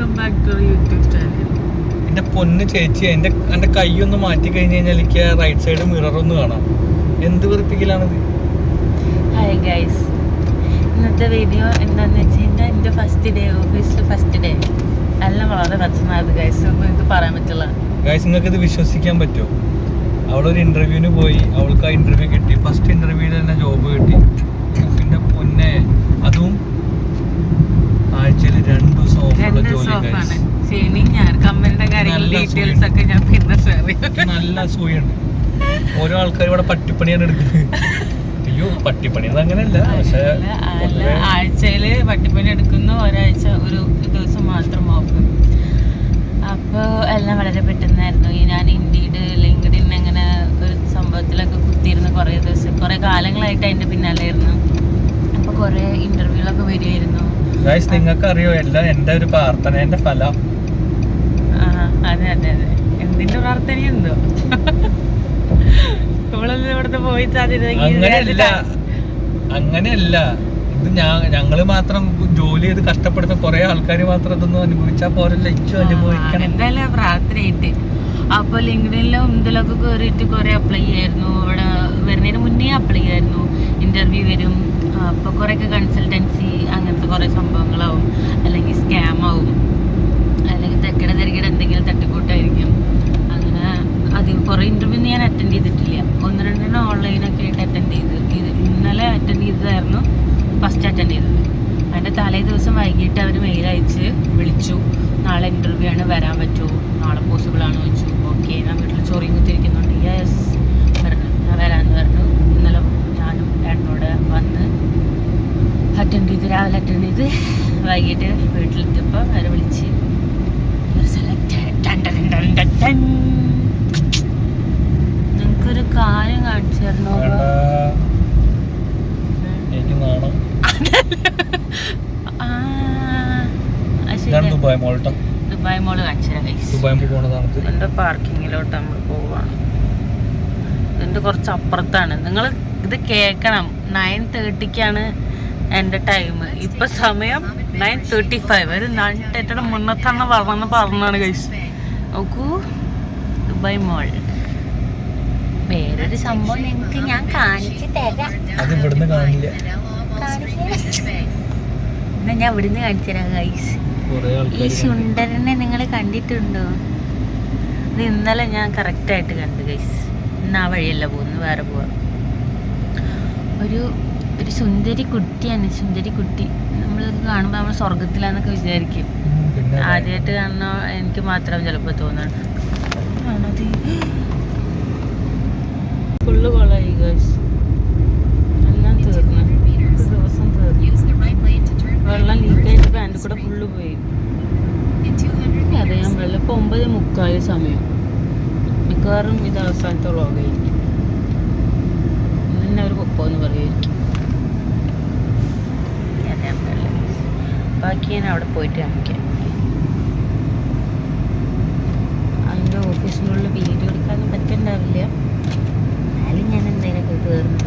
Welcome back to YouTube channel. എന്റെ പൊന്ന് ചേച്ചി, എന്റെ കൈയൊന്ന് മാറ്റി കഴിഞ്ഞ് കഴിഞ്ഞാൽ എനിക്ക് റൈറ്റ് സൈഡ് മിറർ ഒന്ന് കാണാം. എന്ത് വെറുപ്പിക്കലാണിത്? ഹായ് ഗൈസ്, ഇന്നത്തെ വീഡിയോ എന്താണെന്ന് വെച്ച് കഴിഞ്ഞാൽ എൻ്റെ ഫസ്റ്റ് ഡേ, ഓഫീസിൽ ഫസ്റ്റ് ഡേ. എല്ലാം വളരെ രസമായത് ഗൈസ്, ഒന്നും എനിക്ക് പറയാൻ പറ്റില്ല. ഗൈസ്, നിങ്ങൾക്ക് ഇത് വിശ്വസിക്കാൻ പറ്റുമോ? അവളൊരു ഇന്റർവ്യൂവിന് പോയി, അവൾക്ക് ആ ഇന്റർവ്യൂ കിട്ടി. ഫസ്റ്റ് ഇന്റർവ്യൂവിൽ തന്നെ ജോബ് കിട്ടി. പിന്നെ പൊന്നെ, അതും ആഴ്ചയിൽ 2 ദിവസം ഓഫുള്ള ജോലി. ശനി ഞാൻ കമ്പനിയുടെ കാര്യങ്ങൾ ഡീറ്റെയിൽസ് ഒക്കെ ഞാൻ പിന്നെ ഷെയർ ചെയ്യും. നല്ല സൂയുണ്ട്. ഓരോ ആൾക്കാർ ഇവിടെ പട്ടിപ്പണിയാണ് എടുക്കുന്നത്. അയ്യോ, പട്ടിപ്പണി അങ്ങനെയല്ല, പക്ഷെ ആഴ്ചയില് പട്ടിപ്പണി എടുക്കുന്നു, ഒരാഴ്ച ഒരു ദിവസം മാത്രം ഓഫ്. അപ്പോൾ എല്ലാം വളരെ പെട്ടെന്നായിരുന്നു. ഞാൻ ഇൻഡീഡ് ലിങ്ക്ഡിൻ അങ്ങനെ ഒരു സംഭവത്തിലൊക്കെ കുത്തിയിരുന്ന് കുറേ കാലങ്ങളായിട്ട് അതിൻ്റെ പിന്നാലെയായിരുന്നു. അപ്പോൾ കുറേ ഇൻ്റർവ്യൂകളൊക്കെ വരുമായിരുന്നു. നിങ്ങൾക്ക് അറിയോ, എല്ലാം എൻ്റെ ഒരു പ്രാർത്ഥന, എൻ്റെ ഫലം. അതെ അതെ അതെ, എന്തിന്റെ പ്രാർത്ഥനയുണ്ടോ? ഇവിടുത്തെ പോയി അങ്ങനെയല്ല. ഇത് ഞങ്ങള് മാത്രം ജോലി ചെയ്ത് കഷ്ടപ്പെടുന്ന കുറെ ആൾക്കാർ മാത്രം ഇതൊന്നും അനുഭവിച്ചാൽ പോരല്ലോ. അനുഭവിക്കണം എന്തായാലും പ്രാർത്ഥനയായിട്ട്. അപ്പൊ ലിങ്ക്ഡിനിലും ഇതിലൊക്കെ കയറിയിട്ട് കുറെ അപ്ലൈ ചെയ്യായിരുന്നു. ഇവിടെ വരുന്നതിന് മുന്നേ അപ്ലൈ ചെയ്യായിരുന്നു. ഇന്റർവ്യൂ വരും, അപ്പൊ കുറെയൊക്കെ കൺസൾട്ടൻസി അങ്ങനത്തെ കുറെ സംഭവങ്ങളാവും, അല്ലെങ്കിൽ സ്കാം ആവും, അല്ലെങ്കിൽ തെക്കടെ തിരക്കിടെ എന്തെങ്കിലും തട്ടിക്കൂട്ടായിരിക്കും. അങ്ങനെ അധികം കുറേ ഇന്റർവ്യൂ ഞാൻ അറ്റൻഡ് ചെയ്തിട്ടില്ല. 1-2 ഓൺലൈനൊക്കെ ആയിട്ട് അറ്റൻഡ് ചെയ്ത്. ഇന്നലെ അറ്റൻഡ് ചെയ്തതായിരുന്നു ഫസ്റ്റ് അറ്റൻഡ് ചെയ്തത്. അതിൻ്റെ തലേ ദിവസം വൈകിട്ട് അവർ മെയിൽ അയച്ച് വിളിച്ചു, നാളെ ഇൻ്റർവ്യൂ ആണ്, വരാൻ പറ്റുമോ, നാളെ പോസിബിൾ ആണെന്ന് വെച്ചു. ഓക്കെ, ഞാൻ വീട്ടിൽ ചൊറിയും കുത്തിരിക്കുന്നുണ്ട്. യെസ് പറഞ്ഞു, ഞാൻ വരാമെന്ന് പറഞ്ഞു. ഇന്നലെ ഞാനും എന്നോട് വന്ന് അറ്റൻഡ് ചെയ്ത്, രാവിലെ അറ്റൻഡ് ചെയ്ത് വൈകിട്ട് വീട്ടിലെത്തിയപ്പോൾ അവരെ വിളിച്ച് നിങ്ങൾക്കൊരു കാര്യം കാണിച്ചു തരണോ? ദുബായ് മോള് കാണിച്ചു തരാം. എന്റെ പാർക്കിങ്ങിലോട്ട് നമ്മൾ പോവാണ്. ഇതിന്റെ കുറച്ച് അപ്പുറത്താണ്. നിങ്ങൾ ഇത് കേൾക്കണം. 9:30 എൻ്റെ ടൈം. ഇപ്പൊ സമയം 9:35. ഒരു 9:30 മുന്നത്താണ് പറഞ്ഞാണ് കഴിച്ചു. നോക്കൂ, ദുബായ് മോൾ. വേറൊരു സംഭവം നിങ്ങൾക്ക് ഞാൻ കാണിച്ചു തരാം. എന്നാ ഞാൻ ഇവിടുന്ന് കാണിച്ചു തരാം ഗൈസ്. ഈ ശുണ്ടരനെ നിങ്ങൾ കണ്ടിട്ടുണ്ടോ? ഇത് ഇന്നലെ ഞാൻ കറക്റ്റായിട്ട് കണ്ടു ഗൈസ്. ഇന്ന് ആ വഴിയല്ല പോകുന്നു, വേറെ പോവാ. ഒരു സുന്ദരി കുട്ടിയാണ്, സുന്ദരി കുട്ടി. നമ്മളൊക്കെ കാണുമ്പോൾ നമ്മൾ സ്വർഗത്തിലാന്നൊക്കെ വിചാരിക്കും. ആദ്യമായിട്ട് കാണുന്ന എനിക്ക് മാത്രം ചിലപ്പോൾ തോന്നണം. ഫുള്ള് കൊളായി ഗൈസ്, എല്ലാം തീർന്നു. ദിവസം തീർന്നു. വെള്ളം ലീക്കായിട്ട് പാൻറ് കൂടെ ഫുള്ള് പോയി. അറിയാൻ പാടില്ല. ഇപ്പോൾ 9:45 സമയം. മിക്കവാറും ഇത് അവസാനത്തെ വ്ളോഗായിരിക്കും. ഇന്നെ അവർ പൊക്കോന്ന് പറയുമായിരിക്കും. അറിയാൻ പാടില്ല. ബാക്കി ഞാൻ അവിടെ പോയിട്ട് കാണിക്കാം. അതിൻ്റെ ഓഫീസിനുള്ള വീഡിയോ എടുക്കാനും പറ്റുന്നുണ്ടാവില്ല. എന്നാലും ഞാൻ എന്തെങ്കിലുമൊക്കെ കയറുന്നു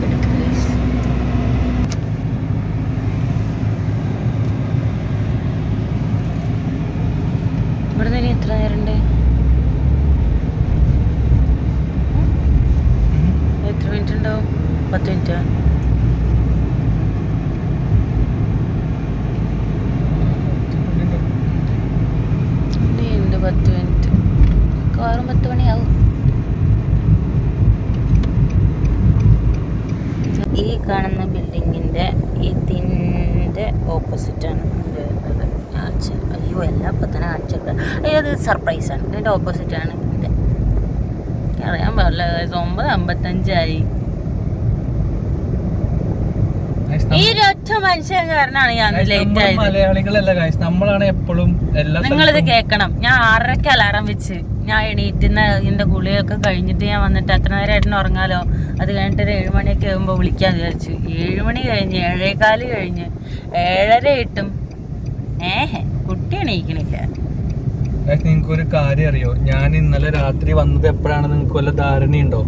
എടുക്കാം. ഇവിടെ നിന്ന് എത്ര നേരമുണ്ട്? എത്ര മിനിറ്റ് ഉണ്ടാവും? 10 മിനിറ്റാ? ഉണ്ട് 10 മിനിറ്റ്. മിക്കവാറും 10 മണിയാവും. ഈ കാണുന്ന ബിൽഡിങ്ങിൻ്റെ ഇതിൻ്റെ ഓപ്പോസിറ്റാണ് വരുന്നത്. അയ്യോ, എല്ലാം ഇപ്പം തന്നെ കാണിച്ചിട്ട്. അയ്യോ, അത് സർപ്രൈസാണ്. ഇതിൻ്റെ ഓപ്പോസിറ്റാണ് ഇതിൻ്റെ. അറിയാൻ പാടില്ല. 9:55 ഈ ഒറ്റ മനുഷ്യൻ കാരനാണ് ഞാൻ ലേറ്റ് ആയത്. നിങ്ങളിത് കേൾക്കണം. ഞാൻ 6:30 അലാറം വെച്ച് ഞാൻ എണീറ്റുന്ന ഇതിൻ്റെ ഗുളിയൊക്കെ കഴിഞ്ഞിട്ട് ഞാൻ വന്നിട്ട് എത്ര നേരമായിട്ട് ഉറങ്ങാലോ. അത് കഴിഞ്ഞിട്ട് ഒരു 7 മണിയൊക്കെ ആകുമ്പോൾ വിളിക്കാന്ന് വിചാരിച്ചു. 7 മണി കഴിഞ്ഞ് 7:15 കഴിഞ്ഞ് 7:30 കുട്ടി എണീക്കണില്ല. നിങ്ങൾക്കൊരു കാര്യം അറിയോ? ഞാൻ ഇന്നലെ രാത്രി വന്നത് എപ്പോഴാണ് നിങ്ങൾക്ക് വല്ല ധാരണയുണ്ടോ?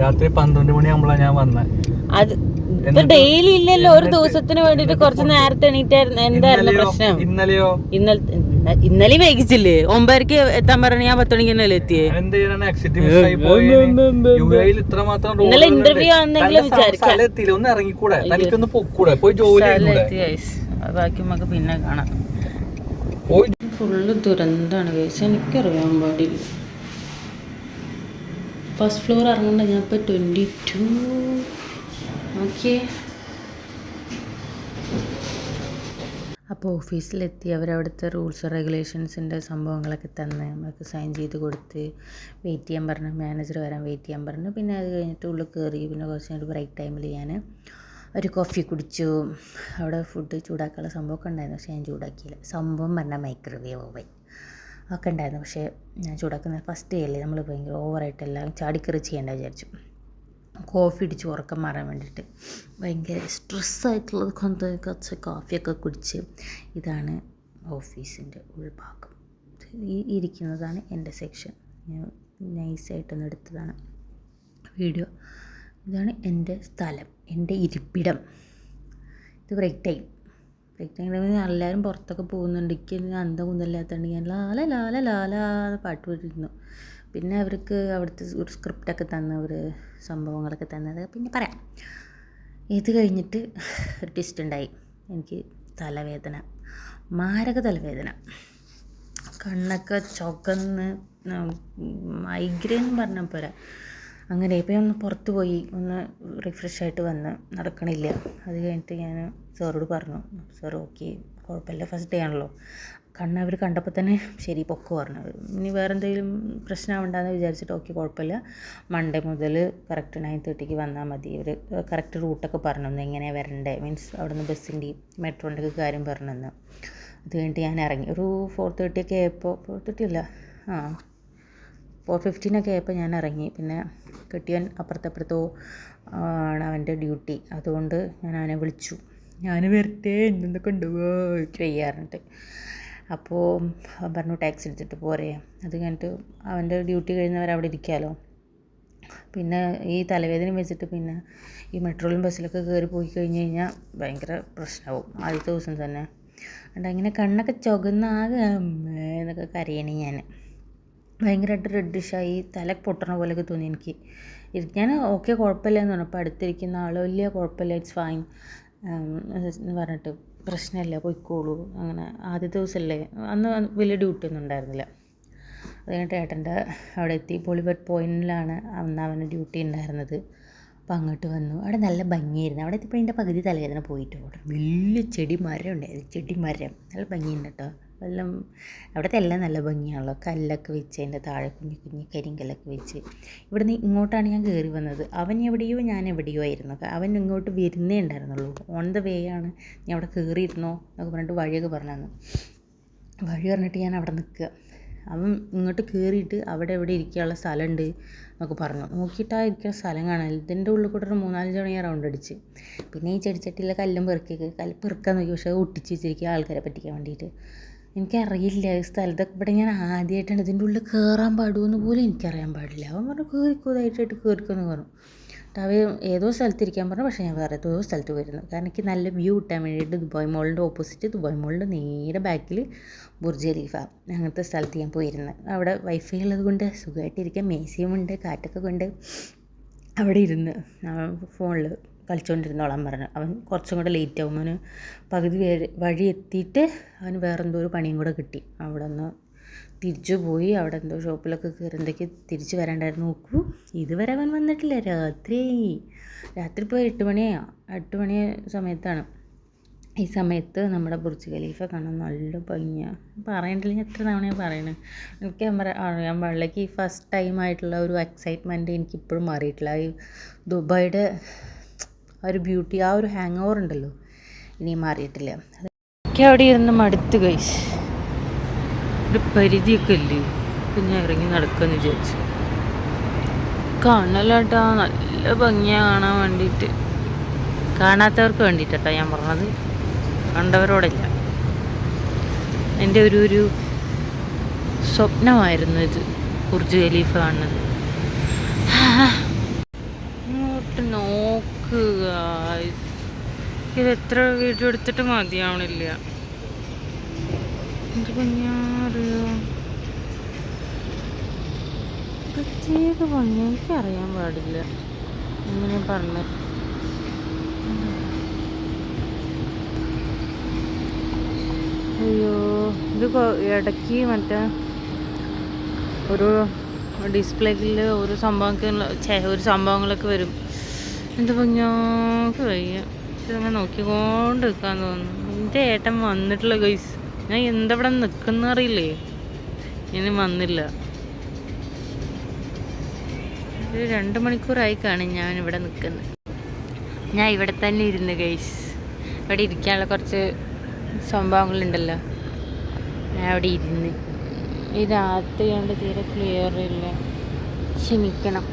രാത്രി 12 മണിയാകുമ്പോഴാണ് ഞാൻ വന്നത്. അത് ഇത് ഡെയിലി ഇല്ലല്ലോ, ഒരു ദിവസത്തിന് വേണ്ടിട്ട് കുറച്ച് നേരത്തെ എണീറ്റായിരുന്നു. എന്തായിരുന്നു പ്രശ്നം? ഇന്നലെയോ? ഇന്നലെ വൈകിച്ചില്ലേ? 9:00 എത്താൻ പറഞ്ഞ ഞാൻ 10 മണിക്ക് തന്നെ എത്തിയേ. ഇന്നലെ ഇന്റർവ്യൂ ആണെന്നെങ്കിലും വിചാരിക്കാം. ഒന്ന് ഇറങ്ങിക്കൂടെ, തനിക്കൊന്ന് പൊക്കൂടെ, പോയി ജോലി. ബാക്കി നമുക്ക് പിന്നെ കാണാം. ഫുള്ള് ദുരന്താണ് കേസ്, എനിക്കറിയാൻ പാടില്ല. ഫസ്റ്റ് ഫ്ലോർ ഇറങ്ങണ്ട, ഞാൻ ഇപ്പോൾ 22. ഓക്കെ, അപ്പോൾ ഓഫീസിലെത്തി അവരവിടുത്തെ റൂൾസ് റെഗുലേഷൻസിൻ്റെ സംഭവങ്ങളൊക്കെ തന്ന് നമുക്ക് സൈൻ ചെയ്ത് കൊടുത്ത് വെയിറ്റ് ചെയ്യാൻ പറഞ്ഞു. മാനേജർ വരാൻ വെയിറ്റ് ചെയ്യാൻ പറഞ്ഞു. പിന്നെ അത് കഴിഞ്ഞിട്ട് ഉള്ളിൽ കയറി. പിന്നെ കുറച്ച് കഴിഞ്ഞിട്ട് ബ്രേക്ക് ടൈമിൽ ഞാൻ ഒരു കോഫി കുടിച്ചു. അവിടെ ഫുഡ് ചൂടാക്കാനുള്ള സംഭവമൊക്കെ ഉണ്ടായിരുന്നു, പക്ഷേ ഞാൻ ചൂടാക്കിയില്ല. സംഭവം പറഞ്ഞാൽ മൈക്രോവേവ് ഓവൻ ഒക്കെ ഉണ്ടായിരുന്നു, പക്ഷേ ഞാൻ ചൂടാക്കുന്ന ഫസ്റ്റ് ഡേ അല്ലേ, നമ്മൾ ഭയങ്കര ഓവറായിട്ടെല്ലാം ചാടിക്കറി ചെയ്യേണ്ട വിചാരിച്ചു. കോഫി ഇടിച്ച് ഉറക്കം മാറാൻ വേണ്ടിയിട്ട് ഭയങ്കര സ്ട്രെസ്സായിട്ടുള്ളത് കൊണ്ട് കുറച്ച് കോഫിയൊക്കെ കുടിച്ച്. ഇതാണ് ഓഫീസിൻ്റെ ഉൾഭാഗം. ഈ ഇരിക്കുന്നതാണ് എൻ്റെ സെക്ഷൻ. ഞാൻ നൈസായിട്ടൊന്ന് എടുത്തതാണ് വീഡിയോ. ഇതാണ് എൻ്റെ സ്ഥലം, എൻ്റെ ഇരിപ്പിടം. ഇത് ബ്രേക്ക് ടൈം. ബ്രേക്ക് ടൈമിൽ എല്ലാവരും പുറത്തൊക്കെ പോകുന്നുണ്ട്. എനിക്ക് അന്തം കുന്തല്ലാത്തതുകൊണ്ട് ഞാൻ ലാല ലാല ലാല പാട്ട് പാടിയിരുന്നു. പിന്നെ അവർക്ക് അവിടുത്തെ ഒരു സ്ക്രിപ്റ്റൊക്കെ തന്ന ഒരു സംഭവങ്ങളൊക്കെ തന്നത് പിന്നെ പറയാം. ഇത് കഴിഞ്ഞിട്ട് ഒരു ട്വിസ്റ്റ് ഉണ്ടായി. എനിക്ക് തലവേദന, മാരക തലവേദന, കണ്ണൊക്കെ ചുവന്ന്, മൈഗ്രെയിൻ പറഞ്ഞാൽ പോരാ. അങ്ങനെ ഇപ്പോൾ ഒന്ന് പുറത്ത് പോയി ഒന്ന് റിഫ്രഷായിട്ട് വന്ന് നടക്കണില്ല. അത് കഴിഞ്ഞിട്ട് ഞാൻ സാറോട് പറഞ്ഞു, സാർ ഓക്കെ കുഴപ്പമില്ല, ഫസ്റ്റ് ഡേ ആണല്ലോ. കണ്ണ് അവർ കണ്ടപ്പോൾ തന്നെ ശരി പൊക്ക് പറഞ്ഞു. ഇനി വേറെ എന്തെങ്കിലും പ്രശ്നമാവണ്ടെന്ന് വിചാരിച്ചിട്ട് ഓക്കെ കുഴപ്പമില്ല, മൺഡേ മുതൽ കറക്റ്റ് 9:30 വന്നാൽ മതി. ഇവർ കറക്റ്റ് റൂട്ടൊക്കെ പറഞ്ഞു തന്നു, എങ്ങനെയാണ് വരണ്ടേ, മീൻസ് അവിടെ നിന്ന് ബസ്സിൻ്റെയും മെട്രോൻ്റെ ഒക്കെ കാര്യം പറഞ്ഞു തന്നു. അത് കഴിഞ്ഞിട്ട് ഞാൻ ഇറങ്ങി. ഒരു 4:30 ആയപ്പോൾ, 4:30 അല്ല 4:15 ആയപ്പോൾ ഞാൻ ഇറങ്ങി. പിന്നെ കെട്ടിയവൻ അപ്പുറത്തോ ആണ് അവൻ്റെ ഡ്യൂട്ടി, അതുകൊണ്ട് ഞാൻ അവനെ വിളിച്ചു. ഞാൻ വരട്ടെ, എന്തെന്ന് കൊണ്ടുപോയി ചെയ്യാറുണ്ട്. അപ്പോൾ അവൻ പറഞ്ഞു ടാക്സി എടുത്തിട്ട് പോരെ. അത് കഴിഞ്ഞിട്ട് അവൻ്റെ ഡ്യൂട്ടി കഴിഞ്ഞവർ അവിടെ ഇരിക്കാമല്ലോ. പിന്നെ ഈ തലവേദന വെച്ചിട്ട് പിന്നെ ഈ മെട്രോയിലും ബസ്സിലൊക്കെ കയറി പോയി കഴിഞ്ഞ് കഴിഞ്ഞാൽ ഭയങ്കര പ്രശ്നമാവും ആദ്യത്തെ ദിവസം തന്നെ. അതുകൊണ്ട് അങ്ങനെ കണ്ണൊക്കെ ചുവന്നാകെ എന്നൊക്കെ കരയണേ. ഞാൻ ഭയങ്കരമായിട്ട് റെഡിഷായി, തല പൊട്ടണ പോലെയൊക്കെ തോന്നി എനിക്ക്. ഞാൻ ഓക്കെ കുഴപ്പമില്ല എന്ന് പറഞ്ഞു. അപ്പോൾ അടുത്തിരിക്കുന്ന ആൾ വലിയ കുഴപ്പമില്ല, ഇറ്റ്സ് ഫൈൻ എന്ന് പറഞ്ഞിട്ട് പ്രശ്നമില്ല പോയിക്കോളൂ. അങ്ങനെ ആദ്യത്തെ ദിവസമല്ലേ, അന്ന് വലിയ ഡ്യൂട്ടി ഒന്നും ഉണ്ടായിരുന്നില്ല. അത് കഴിഞ്ഞിട്ട് ഏട്ടൻ്റെ അവിടെ എത്തി. പോളിബറ്റ് പോയിൻറ്റിലാണ് അന്ന് അവന് ഡ്യൂട്ടി ഉണ്ടായിരുന്നത്. അപ്പോൾ അങ്ങോട്ട് വന്നു. അവിടെ നല്ല ഭംഗിയായിരുന്നു. അവിടെ എത്തിയപ്പോൾ എൻ്റെ പകുതി തലവേദന പോയിട്ട് പോട്ടെ. വലിയ ചെടിമരം ഉണ്ടായിരുന്നു, ചെടിമരം നല്ല ഭംഗിയുണ്ട് കേട്ടോ. എല്ലാം അവിടുത്തെ എല്ലാം നല്ല ഭംഗിയാണല്ലോ. കല്ലൊക്കെ വെച്ച് അതിൻ്റെ താഴെ കുഞ്ഞു കുഞ്ഞു കരിങ്കല്ലൊക്കെ വെച്ച്. ഇവിടുന്ന് ഇങ്ങോട്ടാണ് ഞാൻ കയറി വന്നത്. അവൻ എവിടെയോ ഞാൻ എവിടെയോ ആയിരുന്നു. അവൻ ഇങ്ങോട്ട് വരുന്നേ ഉണ്ടായിരുന്നുള്ളൂ. ഓൺ ദ വേ ആണ്. ഞാൻ അവിടെ കയറിയിരുന്നോ എന്നൊക്കെ പറഞ്ഞിട്ട് വഴിയൊക്കെ പറഞ്ഞു തന്നു. വഴി പറഞ്ഞിട്ട് ഞാൻ അവിടെ നിൽക്കുക. അവൻ ഇങ്ങോട്ട് കയറിയിട്ട് അവിടെ എവിടെ ഇരിക്കാനുള്ള സ്ഥലമുണ്ട് എന്നൊക്കെ പറഞ്ഞു. നോക്കിയിട്ട് ആ ഇരിക്കുന്ന സ്ഥലം കാണാൻ ഇതിൻ്റെ ഉള്ളിൽ കൂടെ ഒരു 3-4 തവണ ഞാൻ റൗണ്ട് അടിച്ച്. പിന്നെ ഈ ചെടിച്ചട്ടിയിലെ കല്ലും പെറുക്കാൻ നോക്കി, പക്ഷേ ഒട്ടിച്ച് വെച്ചിരിക്കുക ആൾക്കാരെ പറ്റിക്കാൻ വേണ്ടിയിട്ട്. എനിക്കറിയില്ല ഈ സ്ഥലത്തൊക്കെ. ഇവിടെ ഞാൻ ആദ്യമായിട്ടാണ് ഇതിൻ്റെ ഉള്ളിൽ കയറാൻ പാടുമെന്ന് പോലും എനിക്കറിയാൻ പാടില്ല. അവൻ പറഞ്ഞു കയറിക്കോതായിട്ട് കയറിക്കുമെന്ന് പറഞ്ഞു. അവൻ ഏതോ സ്ഥലത്തിരിക്കാൻ പറഞ്ഞു, പക്ഷേ ഞാൻ വേറെ ഏതോ സ്ഥലത്ത് പോയിരുന്നു. കാരണം എനിക്ക് നല്ല വ്യൂ കിട്ടാൻ വേണ്ടിയിട്ട് ദുബായ് മോളിൻ്റെ ഓപ്പോസിറ്റ്, ദുബായ് മോളിൻ്റെ നേരെ ബാക്കിൽ ബുർജ് ഖലീഫ അങ്ങനത്തെ സ്ഥലത്ത് ഞാൻ പോയിരുന്നു. അവിടെ വൈഫൈ ഉള്ളത് കൊണ്ട് സുഖമായിട്ടിരിക്കാം, മ്യൂസിയമുണ്ട്, കാറ്റൊക്കെ കൊണ്ട് അവിടെ ഇരുന്ന് ഫോണിൽ കളിച്ചുകൊണ്ടിരുന്നോളാൻ പറഞ്ഞു. അവൻ കുറച്ചും കൂടെ ലേറ്റ് ആവും. അവന് പകുതി വഴി എത്തിയിട്ട് അവന് വേറെന്തോ ഒരു പണിയും കൂടെ കിട്ടി. അവിടെ നിന്ന് തിരിച്ചു പോയി. അവിടെ എന്തോ ഷോപ്പിലൊക്കെ കയറി എന്തൊക്കെ തിരിച്ച് വരാണ്ടായിരുന്നു. നോക്കൂ, ഇതുവരെ അവൻ വന്നിട്ടില്ല. രാത്രി ഇപ്പോൾ 8 മണി സമയത്താണ്. ഈ സമയത്ത് നമ്മുടെ ബുർജ് ഖലീഫ കാണാൻ നല്ല ഭംഗിയാണ്. പറയണ്ടില്ല, ഞാൻ എത്ര തവണയാണ് പറയണത്. എനിക്ക് അറിയാൻ പാടില്ല. ഈ ഫസ്റ്റ് ടൈം ആയിട്ടുള്ള ഒരു എക്സൈറ്റ്മെൻറ്റ് എനിക്കിപ്പോഴും മാറിയിട്ടില്ല. ഈ ദുബായിയുടെ ആ ഒരു ബ്യൂട്ടി, ആ ഒരു ഹാങ് ഓവർ ഉണ്ടല്ലോ, ഇനിയും മാറിയിട്ടില്ല. എനിക്ക് അവിടെ ഇരുന്ന് മടുത്ത് കഴിച്ച് ഒരു പരിധിയൊക്കെ ഇല്ലേ. ഇപ്പം ഞാൻ ഇറങ്ങി നടക്കുമെന്ന് വിചാരിച്ചു. കാണലാട്ടാ, നല്ല ഭംഗിയാണ് കാണാൻ വേണ്ടിയിട്ട്. കാണാത്തവർക്ക് വേണ്ടിയിട്ടാ ഞാൻ പറഞ്ഞത്, കണ്ടവരോടല്ല. എൻ്റെ ഒരു സ്വപ്നമായിരുന്നു ഇത്, ബുർജ് ഖലീഫ കാണുന്നത്. ഇങ്ങോട്ട് നോക്കുക. ഇത് എത്ര വീഡിയോ എടുത്തിട്ട് മതിയാവണില്ല. എന്ത് ഭംഗിയാറിയോ, പ്രത്യേക ഭംഗി. എനിക്കറിയാൻ പാടില്ല ഇങ്ങനെ പറഞ്ഞ. അയ്യോ, ഇത് ഇടയ്ക്ക് മറ്റേ ഒരു ഡിസ്പ്ലേയിൽ ഒരു സംഭവങ്ങളൊക്കെ വരും. എന്ത് ഭംഗിയൊക്കെ വയ്യ. ഇതങ്ങനെ നോക്കിക്കൊണ്ട് നിൽക്കാൻ തോന്നുന്നു. എൻ്റെ ഏട്ടൻ വന്നിട്ടുള്ള ഗൈസ്. ഞാൻ എന്തവിടെ നിൽക്കുന്ന അറിയില്ലേ, ഇനി വന്നില്ല. ഒരു 2 മണിക്കൂറായി കാണും ഞാനിവിടെ നിൽക്കുന്നത്. ഞാൻ ഇവിടെ തന്നെ ഇരുന്ന് ഗൈസ്. ഇവിടെ ഇരിക്കാനുള്ള കുറച്ച് സംഭവങ്ങളുണ്ടല്ലോ, ഞാൻ അവിടെ ഇരുന്ന്. ഈ രാത്രി കൊണ്ട് തീരെ ക്ലിയർ ഇല്ല, ക്ഷമിക്കണം.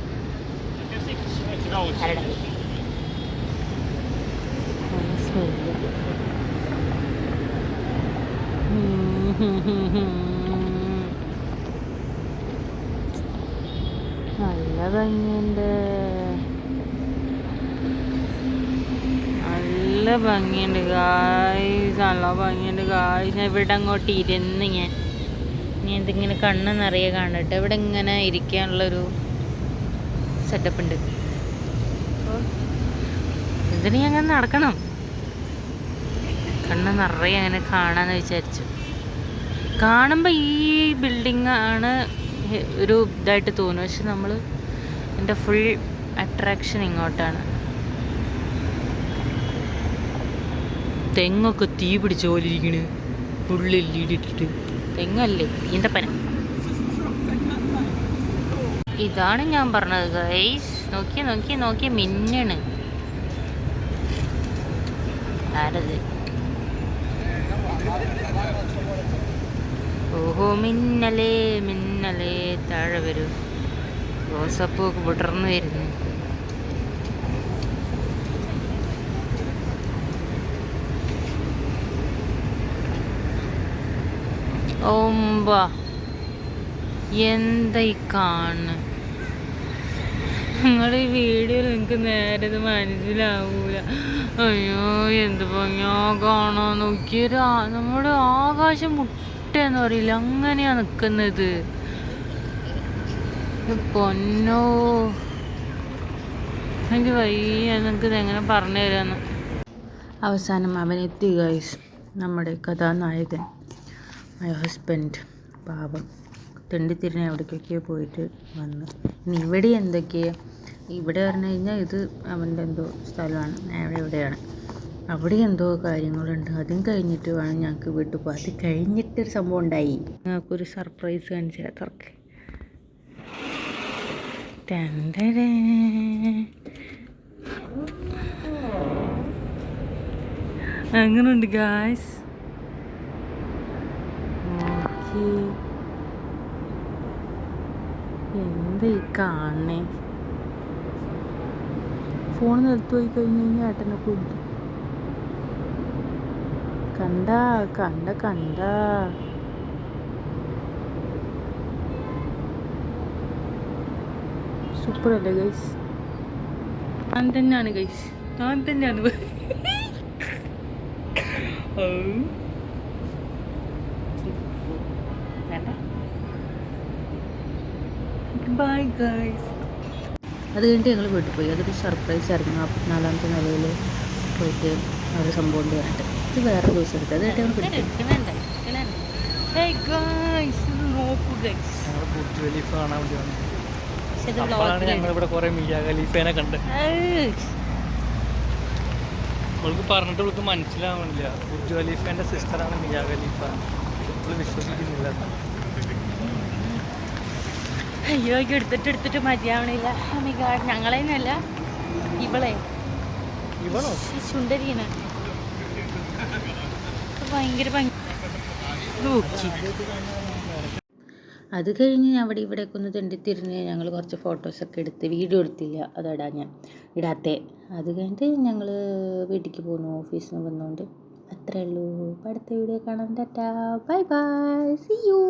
നല്ല ഭംഗിയുണ്ട്, നല്ല ഭംഗിയുണ്ട് ഗായ്സ്, നല്ല ഭംഗിയുണ്ട് ഗായ്സ്. ഞാൻ ഇവിടെ അങ്ങോട്ട് ഇരുന്ന് ഞാൻ ഇതിങ്ങനെ കണ്ണ് നിറയെ കാണട്ടെ. ഇവിടെ ഇങ്ങനെ ഇരിക്കാനുള്ളൊരു സെറ്റപ്പ് ഉണ്ട്. അപ്പോൾ ഇതിന് അങ്ങനെ നടക്കണം, കണ്ണ് നിറയെ അങ്ങനെ കാണാമെന്ന് വിചാരിച്ചു. കാണുമ്പോൾ ഈ ബിൽഡിംഗ് ആണ് ഒരു ഇതായിട്ട് തോന്നും, പക്ഷെ നമ്മൾ എൻ്റെ ഫുൾ അട്രാക്ഷൻ ഇങ്ങോട്ടാണ്. തെങ്ങൊക്കെ തീ പിടിച്ച പോലെ ഇരിക്കണ്, ഫുള്ളിൽ ഇടിയിട്ടിട്ട്. തെങ്ങല്ലേ, ഈന്തപ്പന. ഇതാണ് ഞാൻ പറഞ്ഞത് ഗൈസ്. നോക്കി നോക്കി നോക്കി മിന്നണ്. ആരത്? ഓഹോ, മിന്നലേ മിന്നലേ, താഴെ വരൂ. റോസപ്പൂ ഒക്കെ വിടർന്നു വരുന്നു. ഓമ്പാ, എന്താ ഈ കാണുന്നു? നിങ്ങൾ ഈ വീഡിയോയിൽ എനിക്ക് നേരെ ഇത് മനസ്സിലാവൂല. അയ്യോ, എന്ത് ഭംഗിയാ കാണാൻ. നോക്കിയ നമ്മുടെ ആകാശം മുട്ടെന്ന് പറയില്ല, അങ്ങനെയാ നിൽക്കുന്നത്. പൊന്നോ, എനിക്ക് വയ്യ, എനിക്കിത് എങ്ങനെ പറഞ്ഞു തരാന്ന്. അവസാനം അവനെത്തി ഗൈസ്, നമ്മുടെ കഥാനായകൻ, മൈ ഹസ്ബൻഡ്. പാപം തെണ്ടിത്തിരിഞ്ഞ് എവിടേക്കൊക്കെയോ പോയിട്ട് വന്നു. ഇനി ഇവിടെ എന്തൊക്കെയാണ്, ഇവിടെ പറഞ്ഞു കഴിഞ്ഞാൽ ഇത് അവൻ്റെ എന്തോ സ്ഥലമാണ്, ഞാൻ എവിടെയാണ്, അവിടെ എന്തോ കാര്യങ്ങളുണ്ട്. അതും കഴിഞ്ഞിട്ട് വേണം ഞങ്ങൾക്ക് വീട്ടിൽ പോകാം. അത് കഴിഞ്ഞിട്ടൊരു സംഭവം ഉണ്ടായി. ഞങ്ങൾക്കൊരു സർപ്രൈസ് കാണിച്ചില്ല തുറക്ക്. അങ്ങനുണ്ട് ഗായ്സ്. എന്താ ഈ കാണണേ? ഫോൺ നിലത്ത് പോയി കഴിഞ്ഞ് കഴിഞ്ഞാൽ ഏട്ടനെ കൊല്ലും. കണ്ട കണ്ട കണ്ട സൂപ്പർ അല്ലേ ഗൈസ്? ഞാൻ തന്നെയാണ് ഗൈസ്, ഞാൻ തന്നെയാണ്. Bye guys. അത് കഴിഞ്ഞിട്ട് ഞങ്ങൾ വീട്ടിൽ പോയി. അതൊരു സർപ്രൈസ് ആയിരുന്നു. 44ാമത്തെ നിലയിൽ പോയിട്ട് ഒരു സംഭവം ഉണ്ട് പറഞ്ഞിട്ട്. ഇത് വേറെ ദിവസം എടുത്ത് അത് കഴിഞ്ഞിട്ട് ഞങ്ങൾ ഞങ്ങളിവിടെ കുറെ മിയ ഖലീഫേനെ കണ്ട്. അവൾക്ക് പറഞ്ഞിട്ട് അവൾക്ക് മനസ്സിലാവണില്ല. ബുർജ് ഖലീഫേൻ്റെ സിസ്റ്ററാണ് മിയ ഖലീഫ. അവൾ വിശ്വസിക്കുന്നില്ല. അയ്യോ, എടുത്തിട്ട് മതിയാവണില്ല. ഞങ്ങളെന്നല്ല, ഇവളോ സുന്ദരീന ഭയങ്കര ഭംഗി. അത് കഴിഞ്ഞ് അവിടെ ഇവിടെയൊക്കെ ഒന്ന് തെണ്ടിത്തിരിഞ്ഞ് ഞങ്ങൾ കുറച്ച് ഫോട്ടോസൊക്കെ എടുത്ത്, വീഡിയോ എടുത്തില്ല, ഇടാത്തേ. അത് കഴിഞ്ഞിട്ട് ഞങ്ങൾ വീട്ടിലേക്ക് പോന്നു, ഓഫീസിൽ നിന്ന് വന്നുകൊണ്ട്. അത്രേ ഉള്ളൂ. അടുത്ത വീഡിയോ കാണാൻ. Tata, bye bye, see U.